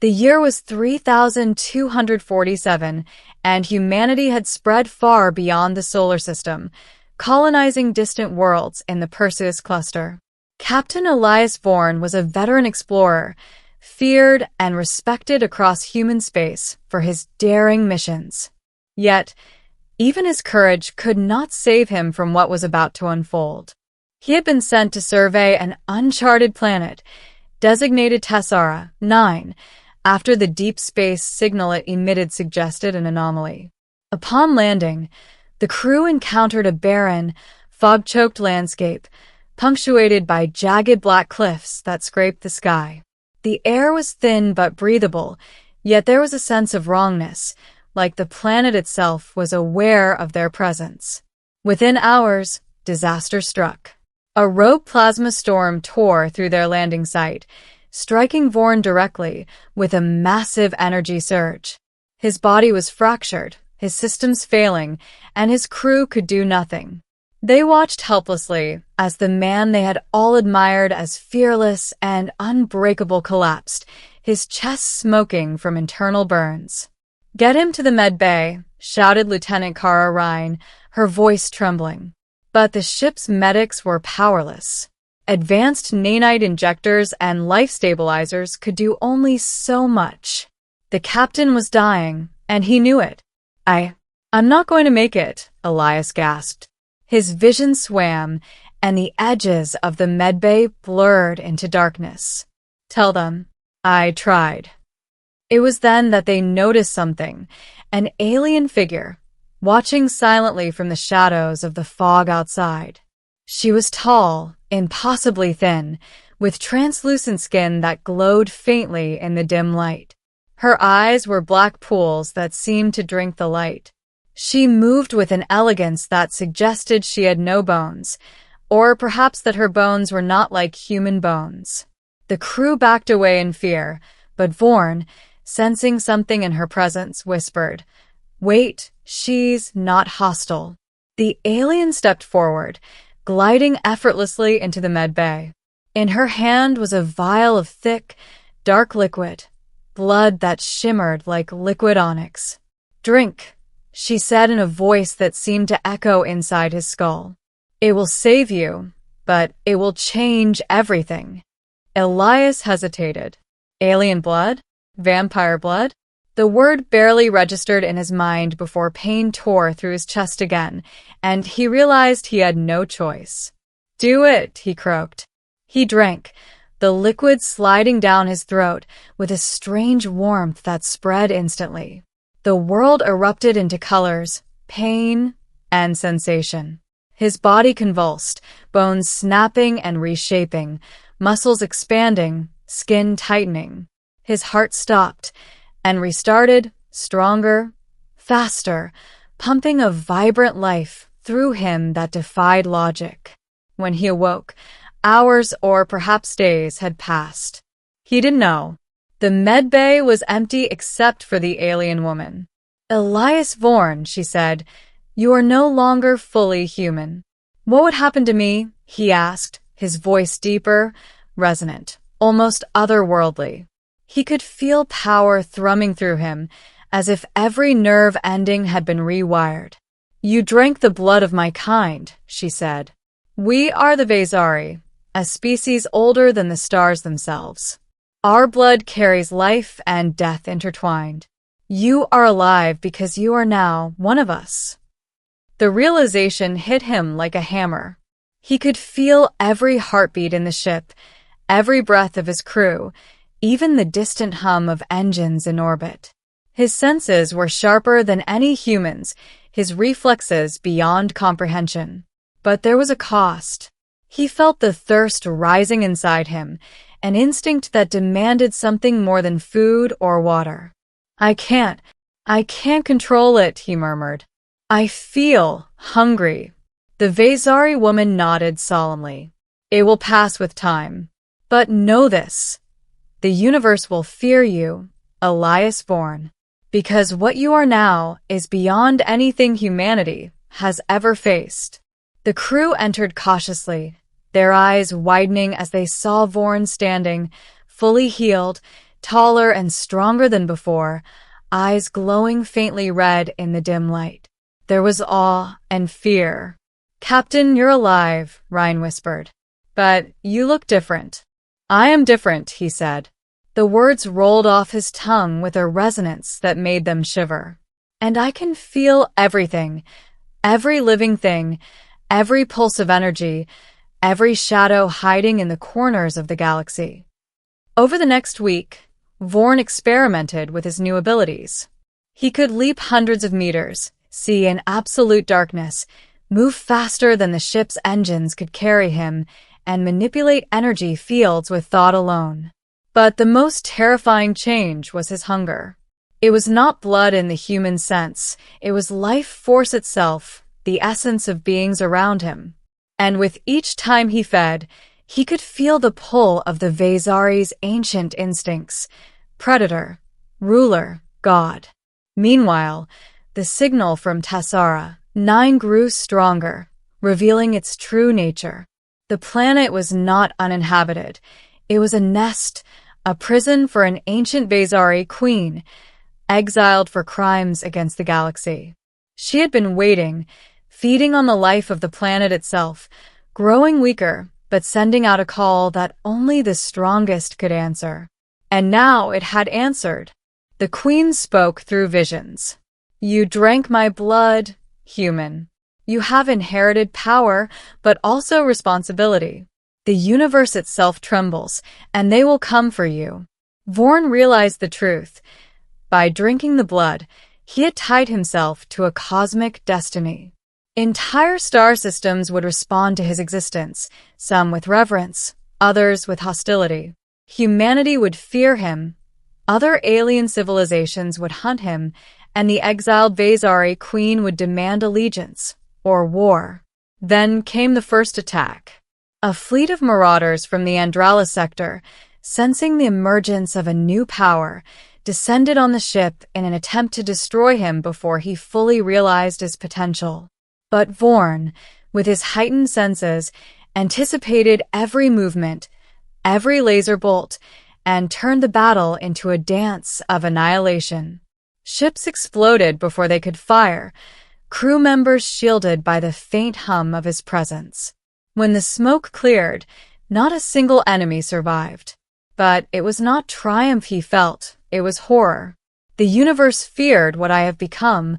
The year was 3247, and humanity had spread far beyond the solar system, colonizing distant worlds in the Perseus cluster. Captain Elias Vorn was a veteran explorer, feared and respected across human space for his daring missions. Yet, even his courage could not save him from what was about to unfold. He had been sent to survey an uncharted planet, designated Tessara 9, after the deep space signal it emitted suggested an anomaly. Upon landing, the crew encountered a barren, fog-choked landscape, punctuated by jagged black cliffs that scraped the sky. The air was thin but breathable, yet there was a sense of wrongness, like the planet itself was aware of their presence. Within hours, disaster struck. A rogue plasma storm tore through their landing site, striking Vorn directly with a massive energy surge. His body was fractured, his systems failing, and his crew could do nothing. They watched helplessly as the man they had all admired as fearless and unbreakable collapsed, his chest smoking from internal burns. "Get him to the med bay," shouted Lieutenant Kara Rhine, her voice trembling. But the ship's medics were powerless. Advanced nanite injectors and life stabilizers could do only so much. The captain was dying, and he knew it. I'm not going to make it," Elias gasped. His vision swam, and the edges of the medbay blurred into darkness. "Tell them, I tried." It was then that they noticed something, an alien figure, watching silently from the shadows of the fog outside. She was tall, impossibly thin, with translucent skin that glowed faintly in the dim light. Her eyes were black pools that seemed to drink the light. She moved with an elegance that suggested she had no bones, or perhaps that her bones were not like human bones. The crew backed away in fear, but Vorn, sensing something in her presence, whispered, "Wait, she's not hostile." The alien stepped forward, gliding effortlessly into the med bay. In her hand was a vial of thick, dark liquid, blood that shimmered like liquid onyx. "Drink," she said in a voice that seemed to echo inside his skull. "It will save you, but it will change everything." Elias hesitated. Alien blood? Vampire blood? The word barely registered in his mind before pain tore through his chest again, and he realized he had no choice. "Do it," he croaked. He drank, the liquid sliding down his throat with a strange warmth that spread instantly. The world erupted into colors, pain, and sensation. His body convulsed, bones snapping and reshaping, muscles expanding, skin tightening. His heart stopped and restarted, stronger, faster, pumping a vibrant life through him that defied logic. When he awoke, hours or perhaps days had passed. He didn't know. The med bay was empty except for the alien woman. "Elias Vorn," she said, "you are no longer fully human." "What would happen to me?" he asked, his voice deeper, resonant, almost otherworldly. He could feel power thrumming through him, as if every nerve ending had been rewired. "You drank the blood of my kind," she said. "We are the Vezari, a species older than the stars themselves. Our blood carries life and death intertwined. You are alive because you are now one of us." The realization hit him like a hammer. He could feel every heartbeat in the ship, every breath of his crew, even the distant hum of engines in orbit. His senses were sharper than any human's, his reflexes beyond comprehension. But there was a cost. He felt the thirst rising inside him, an instinct that demanded something more than food or water. I can't control it," he murmured. "I feel hungry." The Vezari woman nodded solemnly. "It will pass with time. But know this. The universe will fear you, Elias Vorn, because what you are now is beyond anything humanity has ever faced." The crew entered cautiously, their eyes widening as they saw Vorn standing, fully healed, taller and stronger than before, eyes glowing faintly red in the dim light. There was awe and fear. "Captain, you're alive," Ryan whispered. "But you look different." "I am different," he said. The words rolled off his tongue with a resonance that made them shiver. "And I can feel everything, every living thing, every pulse of energy, every shadow hiding in the corners of the galaxy." Over the next week, Vorn experimented with his new abilities. He could leap hundreds of meters, see in absolute darkness, move faster than the ship's engines could carry him, and manipulate energy fields with thought alone. But the most terrifying change was his hunger. It was not blood in the human sense, it was life force itself, the essence of beings around him. And with each time he fed, he could feel the pull of the Vezari's ancient instincts: predator, ruler, god. Meanwhile, the signal from Tessara 9 grew stronger, revealing its true nature. The planet was not uninhabited. It was a nest, a prison for an ancient Vezari queen, exiled for crimes against the galaxy. She had been waiting, feeding on the life of the planet itself, growing weaker, but sending out a call that only the strongest could answer. And now it had answered. The queen spoke through visions. "You drank my blood, human. You have inherited power, but also responsibility. The universe itself trembles, and they will come for you." Vorn realized the truth. By drinking the blood, he had tied himself to a cosmic destiny. Entire star systems would respond to his existence, some with reverence, others with hostility. Humanity would fear him, other alien civilizations would hunt him, and the exiled Vezari queen would demand allegiance, or war. Then came the first attack. A fleet of marauders from the Andralis sector, sensing the emergence of a new power, descended on the ship in an attempt to destroy him before he fully realized his potential. But Vorn, with his heightened senses, anticipated every movement, every laser bolt, and turned the battle into a dance of annihilation. Ships exploded before they could fire, crew members shielded by the faint hum of his presence. When the smoke cleared, not a single enemy survived. But it was not triumph he felt, it was horror. The universe feared what I have become,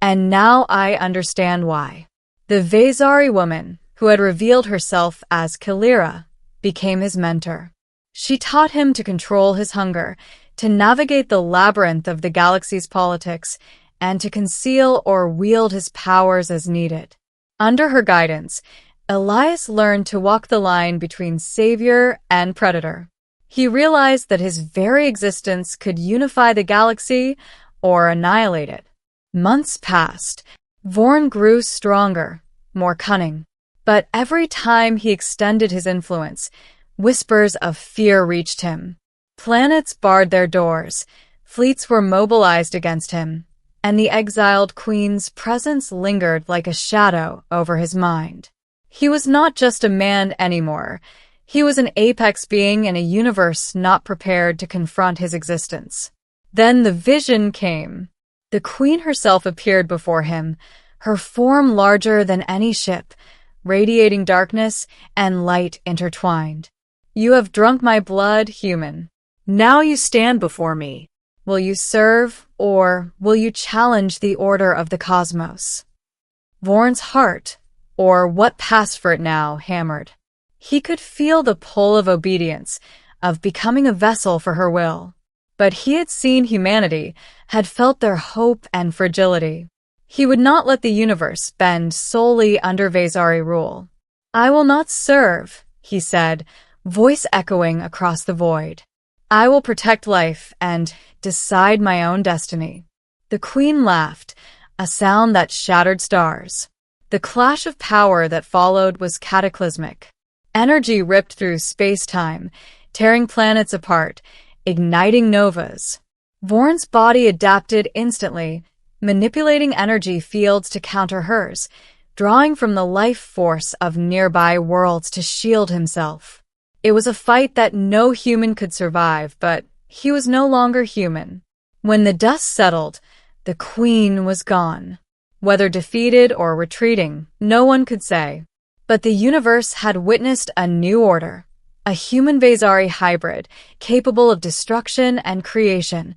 and now I understand why. The Vezari woman, who had revealed herself as Kalira, became his mentor. She taught him to control his hunger, to navigate the labyrinth of the galaxy's politics, and to conceal or wield his powers as needed. Under her guidance, Elias learned to walk the line between savior and predator. He realized that his very existence could unify the galaxy or annihilate it. Months passed. Vorn grew stronger, more cunning. But every time he extended his influence, whispers of fear reached him. Planets barred their doors, fleets were mobilized against him, and the exiled queen's presence lingered like a shadow over his mind. He was not just a man anymore. He was an apex being in a universe not prepared to confront his existence. Then the vision came. The queen herself appeared before him, her form larger than any ship, radiating darkness and light intertwined. "You have drunk my blood, human. Now you stand before me. Will you serve, or will you challenge the order of the cosmos?" Vorn's heart, or what passed for it now, hammered. He could feel the pull of obedience, of becoming a vessel for her will. But he had seen humanity, had felt their hope and fragility. He would not let the universe bend solely under Vezari rule. "I will not serve," he said, voice echoing across the void. "I will protect life and decide my own destiny." The queen laughed, a sound that shattered stars. The clash of power that followed was cataclysmic. Energy ripped through space-time, tearing planets apart, igniting novas. Vorn's body adapted instantly, manipulating energy fields to counter hers, drawing from the life force of nearby worlds to shield himself. It was a fight that no human could survive, but He was no longer human. When the dust settled, the queen was gone. Whether defeated or retreating, no one could say. But the universe had witnessed a new order, a human Vasari hybrid, capable of destruction and creation,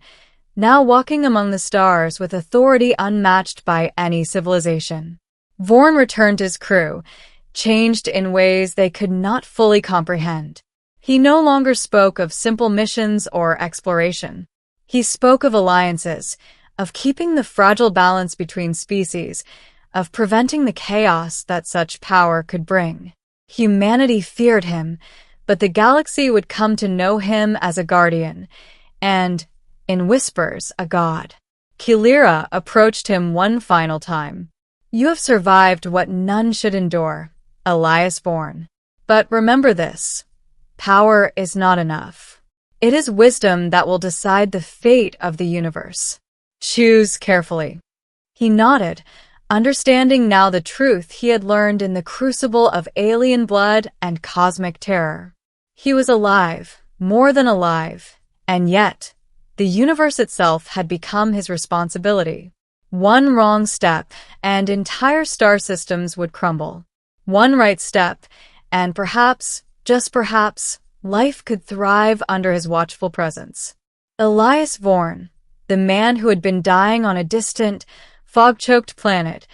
now walking among the stars with authority unmatched by any civilization. Vorn returned his crew, changed in ways they could not fully comprehend. He no longer spoke of simple missions or exploration. He spoke of alliances, of keeping the fragile balance between species, of preventing the chaos that such power could bring. Humanity feared him, but the galaxy would come to know him as a guardian, and, in whispers, a god. Kilira approached him one final time. "You have survived what none should endure, Elias Vorn. But remember this, power is not enough. It is wisdom that will decide the fate of the universe. Choose carefully." He nodded, understanding now the truth he had learned in the crucible of alien blood and cosmic terror. He was alive, more than alive, and yet, the universe itself had become his responsibility. One wrong step, and entire star systems would crumble. One right step, and perhaps, just perhaps, life could thrive under his watchful presence. Elias Vorn, the man who had been dying on a distant, fog-choked planet,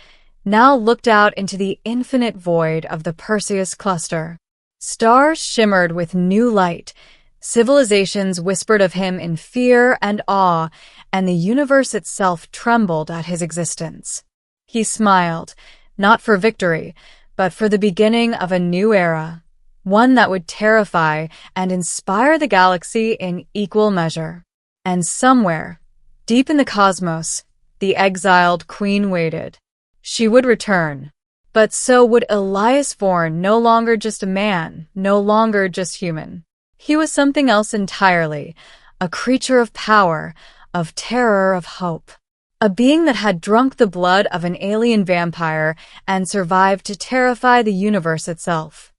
now looked out into the infinite void of the Perseus cluster. Stars shimmered with new light, civilizations whispered of him in fear and awe, and the universe itself trembled at his existence. He smiled, not for victory, but for the beginning of a new era, one that would terrify and inspire the galaxy in equal measure. And somewhere, deep in the cosmos, the exiled queen waited. She would return. But so would Elias Vorn, no longer just a man, no longer just human. He was something else entirely, a creature of power, of terror, of hope. A being that had drunk the blood of an alien vampire and survived to terrify the universe itself.